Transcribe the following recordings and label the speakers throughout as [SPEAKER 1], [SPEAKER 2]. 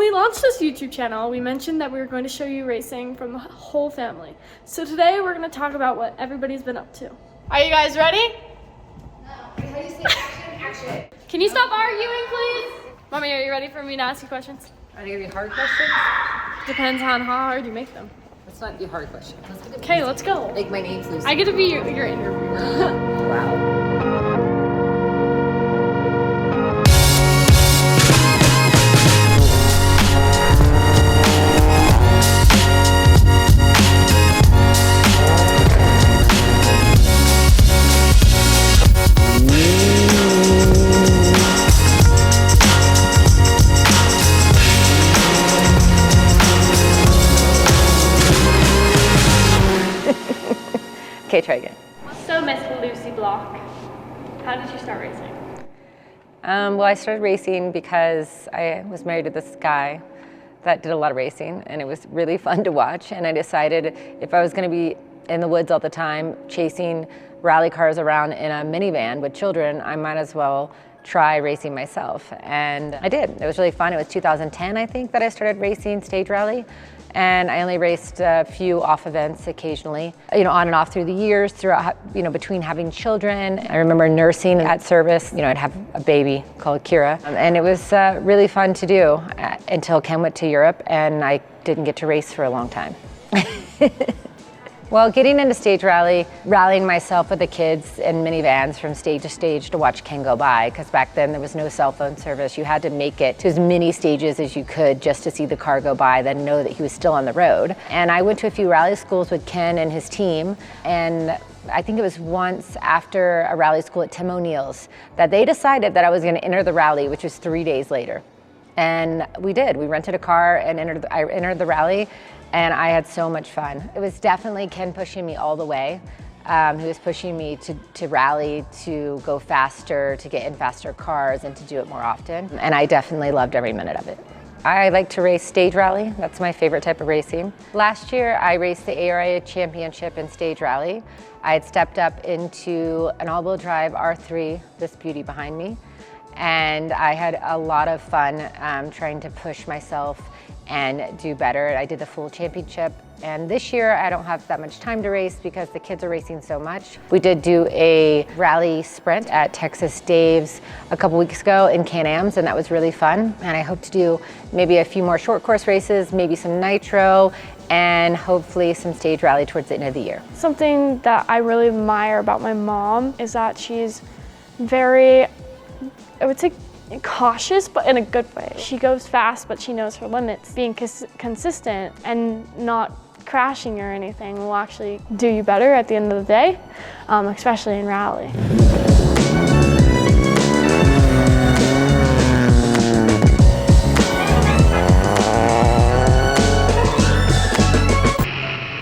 [SPEAKER 1] we launched this YouTube channel, we mentioned that we were going to show you racing from the whole family. So today we're going to talk about what everybody's been up to. Are you guys ready?
[SPEAKER 2] No. How do you say action?
[SPEAKER 1] Can you stop arguing, please? Mommy, are you ready for me to ask you questions?
[SPEAKER 2] Are they gonna be hard questions?
[SPEAKER 1] Depends on how hard you make them.
[SPEAKER 2] Let's not do hard questions.
[SPEAKER 1] Okay, let's go.
[SPEAKER 2] Like my name's Lucy.
[SPEAKER 1] I get to be your interviewer.
[SPEAKER 2] Wow. Okay, try again.
[SPEAKER 1] So Miss Lucy Block, how did you start racing?
[SPEAKER 2] Well, I started racing because I was married to this guy that did a lot of racing, and it was really fun to watch. And I decided if I was going to be in the woods all the time chasing rally cars around in a minivan with children, I might as well try racing myself. And I did. It was really fun. It was 2010, I think, that I started racing stage rally. And I only raced a few off events occasionally, on and off through the years, throughout, between having children. I remember nursing at service. I'd have a baby called Kira. And it was really fun to do until Ken went to Europe and I didn't get to race for a long time. Well, getting into stage rally, rallying myself with the kids in minivans from stage to stage to watch Ken go by, because back then there was no cell phone service. You had to make it to as many stages as you could just to see the car go by, then know that he was still on the road. And I went to a few rally schools with Ken and his team, and I think it was once after a rally school at Tim O'Neill's that they decided that I was going to enter the rally, which was 3 days later. And we did. We rented a car and I entered the rally. And I had so much fun. It was definitely Ken pushing me all the way. He was pushing me to rally, to go faster, to get in faster cars, and to do it more often. And I definitely loved every minute of it. I like to race stage rally. That's my favorite type of racing. Last year, I raced the ARIA Championship in stage rally. I had stepped up into an all-wheel drive R3, this beauty behind me. And I had a lot of fun trying to push myself and do better. I did the full championship. And this year, I don't have that much time to race because the kids are racing so much. We did do a rally sprint at Texas Dave's a couple weeks ago in Can-Ams, and that was really fun. And I hope to do maybe a few more short course races, maybe some nitro, and hopefully some stage rally towards the end of the year.
[SPEAKER 1] Something that I really admire about my mom is that she's very, I would say, cautious, but in a good way. She goes fast, but she knows her limits. Being consistent and not crashing or anything will actually do you better at the end of the day, especially in rally.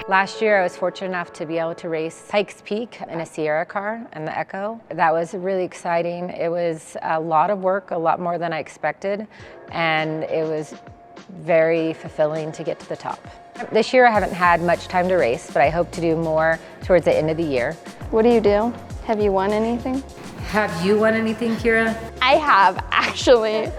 [SPEAKER 2] Last year, I was fortunate enough to be able to race Pikes Peak in a Sierra car and the Echo. That was really exciting. It was a lot of work, a lot more than I expected, and it was very fulfilling to get to the top. This year, I haven't had much time to race, but I hope to do more towards the end of the year.
[SPEAKER 3] What do you do? Have you won anything?
[SPEAKER 2] Have you won anything, Kira?
[SPEAKER 3] I have, actually.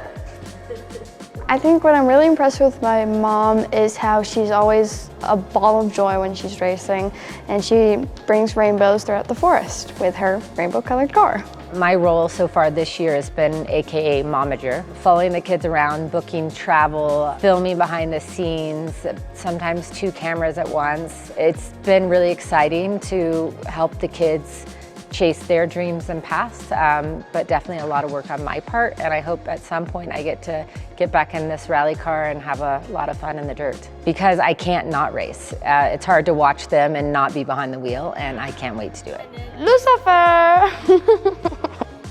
[SPEAKER 3] I think what I'm really impressed with my mom is how she's always a ball of joy when she's racing, and she brings rainbows throughout the forest with her rainbow-colored car.
[SPEAKER 2] My role so far this year has been AKA momager, following the kids around, booking travel, filming behind the scenes, sometimes 2 cameras at once. It's been really exciting to help the kids chase their dreams and paths, but definitely a lot of work on my part, and I hope at some point I get to get back in this rally car and have a lot of fun in the dirt, because I can't not race. It's hard to watch them and not be behind the wheel, and I can't wait to do it.
[SPEAKER 3] Lucifer!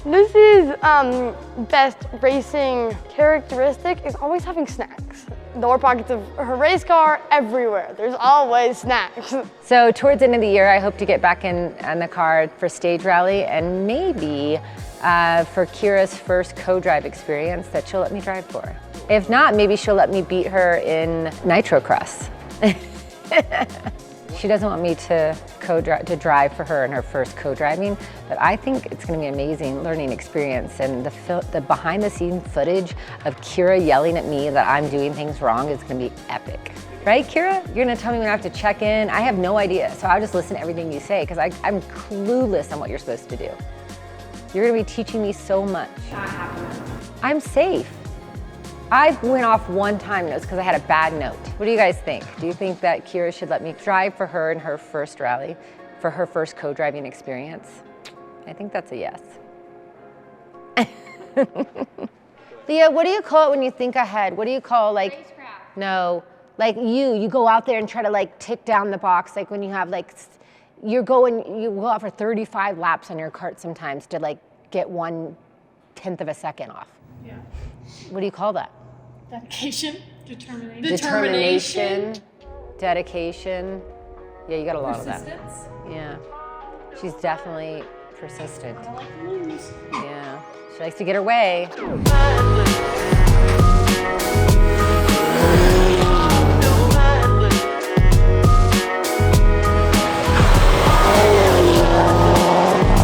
[SPEAKER 3] Lucy's best racing characteristic is always having snacks. Door pockets of her race car everywhere. There's always snacks.
[SPEAKER 2] So towards the end of the year, I hope to get back in the car for stage rally, and maybe for Kira's first co-drive experience that she'll let me drive for. If not, maybe she'll let me beat her in nitro cross. She doesn't want me to drive for her in her first co-driving, but I think it's going to be an amazing learning experience. And the behind-the-scenes footage of Kira yelling at me that I'm doing things wrong is going to be epic. Right, Kira? You're going to tell me when I have to check in. I have no idea, so I'll just listen to everything you say because I'm clueless on what you're supposed to do. You're going to be teaching me so much. I'm safe. I went off one time and it was because I had a bad note. What do you guys think? Do you think that Kira should let me drive for her in her first rally, for her first co-driving experience? I think that's a yes. Leah, what do you call it when you think ahead? What do you call
[SPEAKER 1] Racecraft.
[SPEAKER 2] No, like you go out there and try to like tick down the box, like when you have like, you go out for 35 laps on your cart sometimes to like get 1/10 of a second off.
[SPEAKER 1] Yeah.
[SPEAKER 2] What do you call that?
[SPEAKER 1] Dedication, determination.
[SPEAKER 2] Determination, dedication. Yeah, you got a lot of that.
[SPEAKER 1] Persistence.
[SPEAKER 2] Yeah. She's definitely persistent.
[SPEAKER 1] I don't like to lose.
[SPEAKER 2] Yeah. She likes to get her way.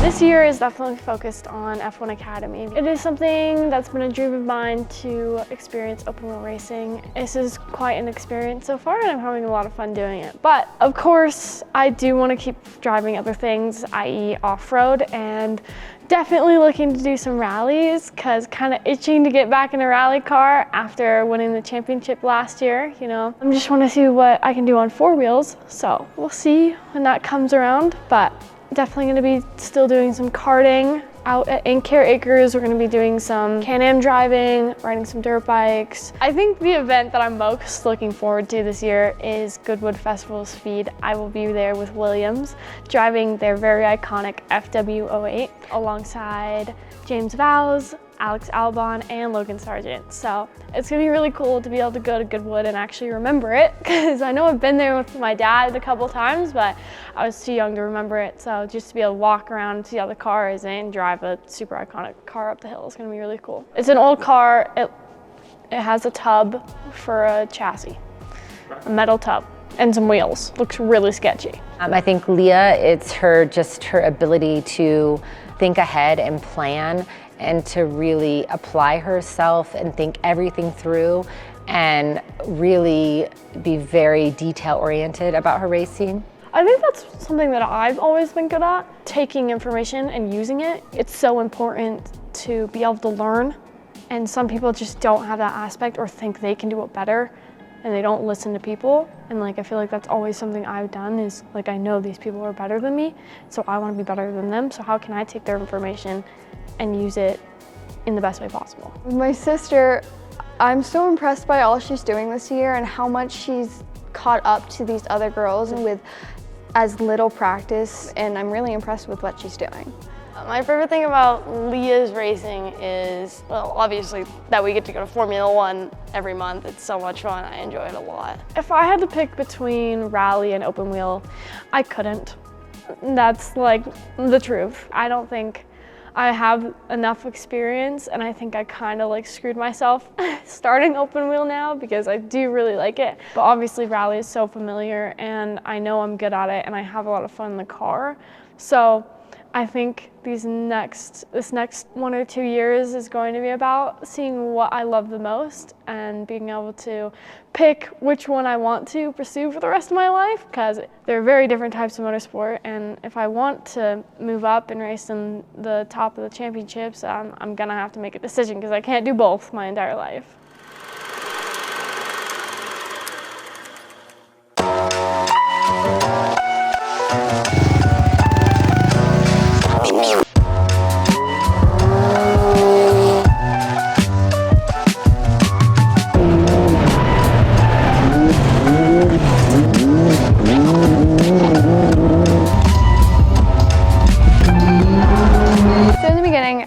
[SPEAKER 1] This year is definitely focused on F1 Academy. It is something that's been a dream of mine to experience open wheel racing. This is quite an experience so far and I'm having a lot of fun doing it. But of course, I do want to keep driving other things, i.e. off-road, and definitely looking to do some rallies because kind of itching to get back in a rally car after winning the championship last year, you know. I just want to see what I can do on 4 wheels, so we'll see when that comes around, but definitely going to be still doing some karting out at In-Care Acres. We're going to be doing some Can-Am driving, riding some dirt bikes. I think the event that I'm most looking forward to this year is Goodwood Festival Speed. I will be there with Williams, driving their very iconic FW08 alongside James Vowles, Alex Albon, and Logan Sargent. So it's gonna be really cool to be able to go to Goodwood and actually remember it, because I know I've been there with my dad a couple times, but I was too young to remember it. So just to be able to walk around and see how the car is and drive a super iconic car up the hill is gonna be really cool. It's an old car. It has a tub for a chassis, a metal tub, and some wheels. Looks really sketchy.
[SPEAKER 2] I think Leah, it's her ability to think ahead and plan and to really apply herself and think everything through and really be very detail oriented about her racing.
[SPEAKER 1] I think that's something that I've always been good at, taking information and using it. It's so important to be able to learn, and some people just don't have that aspect or think they can do it better and they don't listen to people. And like, I feel like that's always something I've done is like, I know these people are better than me, so I want to be better than them. So how can I take their information and use it in the best way possible?
[SPEAKER 3] With my sister, I'm so impressed by all she's doing this year and how much she's caught up to these other girls with as little practice, and I'm really impressed with what she's doing.
[SPEAKER 4] My favorite thing about Leah's racing is, well, obviously that we get to go to Formula One every month. It's so much fun. I enjoy it a lot.
[SPEAKER 1] If I had to pick between rally and open wheel, I couldn't. That's like the truth. I don't think I have enough experience, and I think I kind of like screwed myself starting open wheel now because I do really like it. But obviously rally is so familiar and I know I'm good at it and I have a lot of fun in the car. So I think this next 1 or 2 years is going to be about seeing what I love the most and being able to pick which one I want to pursue for the rest of my life, because they're very different types of motorsport, and if I want to move up and race in the top of the championships, I'm gonna have to make a decision because I can't do both my entire life.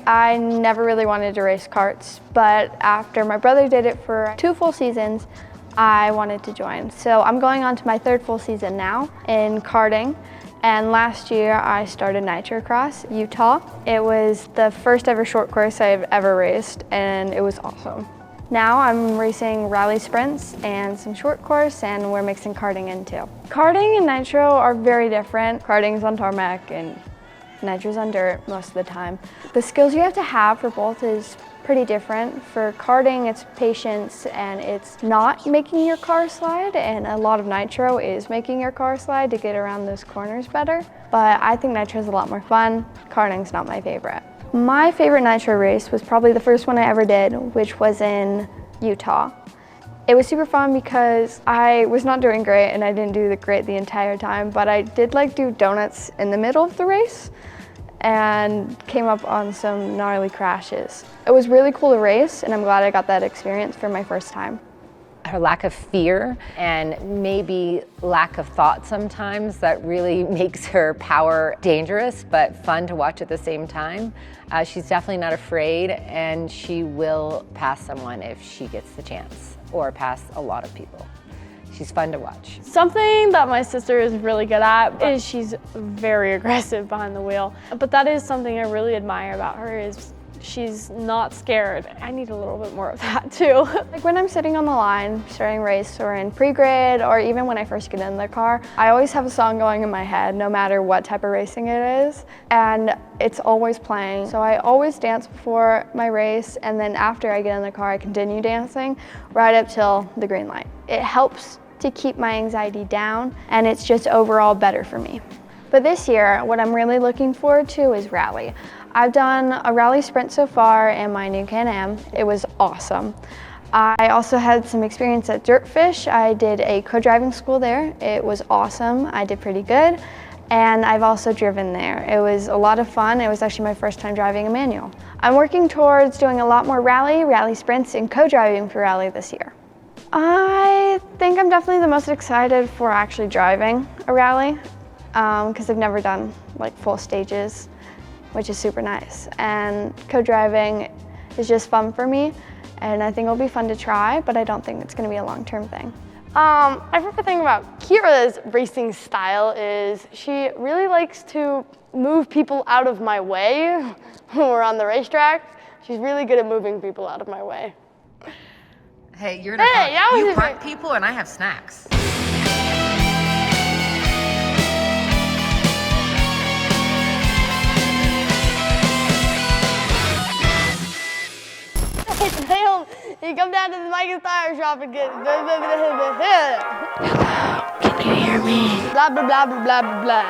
[SPEAKER 3] I never really wanted to race karts, but after my brother did it for 2 full seasons, I wanted to join. So I'm going on to my 3rd full season now in karting, and last year I started Nitrocross, Utah. It was the first ever short course I've ever raced, and it was awesome. Now I'm racing rally sprints and some short course, and we're mixing karting in too. Karting and nitro are very different. Karting's on tarmac and nitro's on dirt most of the time. The skills you have to have for both is pretty different. For karting, it's patience and it's not making your car slide, and a lot of nitro is making your car slide to get around those corners better. But I think nitro is a lot more fun. Karting's not my favorite. My favorite nitro race was probably the first one I ever did, which was in Utah. It was super fun because I was not doing great and I didn't do great the entire time, but I did like do donuts in the middle of the race and came up on some gnarly crashes. It was really cool to race, and I'm glad I got that experience for my first time.
[SPEAKER 2] Her lack of fear and maybe lack of thought sometimes that really makes her power dangerous but fun to watch at the same time. She's definitely not afraid, and she will pass someone if she gets the chance, or pass a lot of people. She's fun to watch.
[SPEAKER 1] Something that my sister is really good at is she's very aggressive behind the wheel. But that is something I really admire about her, is she's not scared. I need a little bit more of that too.
[SPEAKER 3] Like when I'm sitting on the line, starting a race, or in pre-grid, or even when I first get in the car, I always have a song going in my head, no matter what type of racing it is, and it's always playing. So I always dance before my race, and then after I get in the car, I continue dancing right up till the green light. It helps to keep my anxiety down, and it's just overall better for me. But this year, what I'm really looking forward to is rally. I've done a rally sprint so far in my new Can-Am. It was awesome. I also had some experience at Dirtfish. I did a co-driving school there. It was awesome. I did pretty good. And I've also driven there. It was a lot of fun. It was actually my first time driving a manual. I'm working towards doing a lot more rally sprints, and co-driving for rally this year. I think I'm definitely the most excited for actually driving a rally, because I've never done like full stages, which is super nice. And co-driving is just fun for me, and I think it'll be fun to try, but I don't think it's gonna be a long-term thing.
[SPEAKER 4] My favorite thing about Kira's racing style is she really likes to move people out of my way when we're on the racetrack. She's really good at moving people out of my way.
[SPEAKER 2] Hey, you're
[SPEAKER 4] you
[SPEAKER 2] park people and I have snacks.
[SPEAKER 4] You come down to the Mika's tire shop and get.
[SPEAKER 1] Can you hear me?
[SPEAKER 4] Blah blah blah blah blah blah.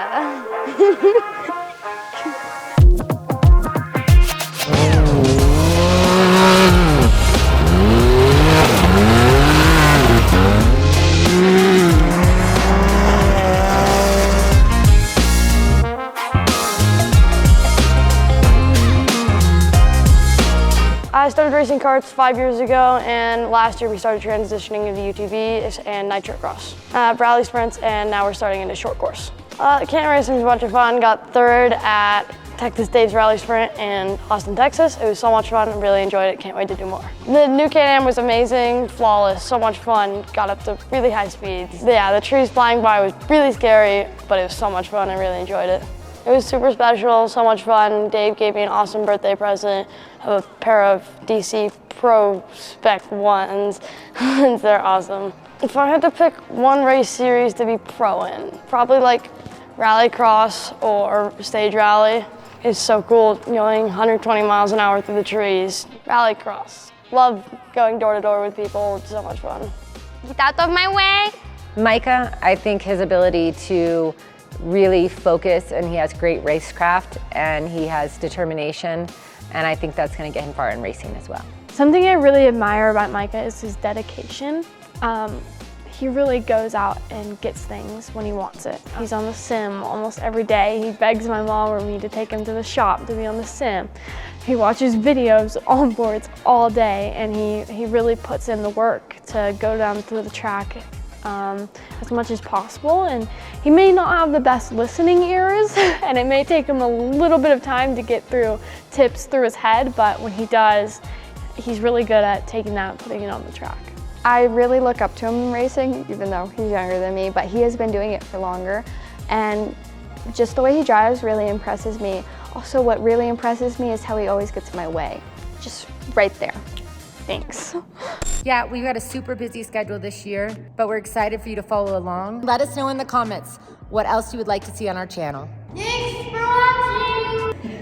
[SPEAKER 4] I started racing karts 5 years ago, and last year we started transitioning into UTV and nitro cross, rally sprints, and now we're starting into short course. Can racing was a bunch of fun. Got third at Texas Dave's rally sprint in Austin, Texas. It was so much fun. Really enjoyed it. Can't wait to do more. The new Can-Am was amazing, flawless, so much fun. Got up to really high speeds. Yeah, the trees flying by was really scary, but it was so much fun. I really enjoyed it. It was super special, so much fun. Dave gave me an awesome birthday present of a pair of DC Pro Spec ones. They're awesome. If I had to pick one race series to be pro in, probably like rallycross or stage rally. It's so cool going 120 miles an hour through the trees. Rallycross. Love going door to door with people. It's so much fun.
[SPEAKER 5] Get out of my way.
[SPEAKER 2] Mika, I think his ability to really focus, and he has great racecraft, and he has determination, and I think that's going to get him far in racing as well.
[SPEAKER 1] Something I really admire about Mika is his dedication. He really goes out and gets things when he wants it. He's on the sim almost every day. He begs my mom or me to take him to the shop to be on the sim. He watches videos on boards all day, and he really puts in the work to go down to the track as much as possible. And he may not have the best listening ears, and it may take him a little bit of time to get through tips through his head, but when he does, he's really good at taking that and putting it on the track.
[SPEAKER 3] I really look up to him in racing, even though he's younger than me, but he has been doing it for longer, and just the way he drives really impresses me. Also, what really impresses me is how he always gets in my way, just right there.
[SPEAKER 1] Thanks.
[SPEAKER 2] Yeah, we've got a super busy schedule this year, but we're excited for you to follow along. Let us know in the comments what else you would like to see on our channel.
[SPEAKER 5] Thanks for watching.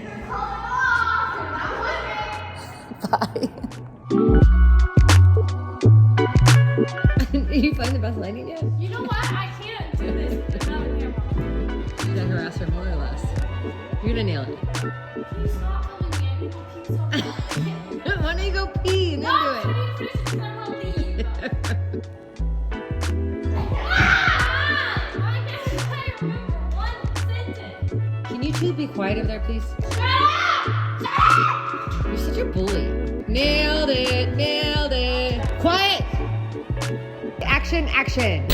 [SPEAKER 2] Bye. Are you finding the best lighting yet?
[SPEAKER 1] You know what? I can't do this without a camera.
[SPEAKER 2] You gotta harass her more or less. You're gonna nail it.
[SPEAKER 1] Can you stop filming me? Can you stop filming me?
[SPEAKER 2] Why don't you go pee and then do it?
[SPEAKER 1] Finish this, then I'll leave. Why can't I remember one sentence?
[SPEAKER 2] Can you two be quiet over there, please?
[SPEAKER 1] Shut up! Shut up!
[SPEAKER 2] You're such a bully. Nailed it, nailed it. Quiet! Action, action.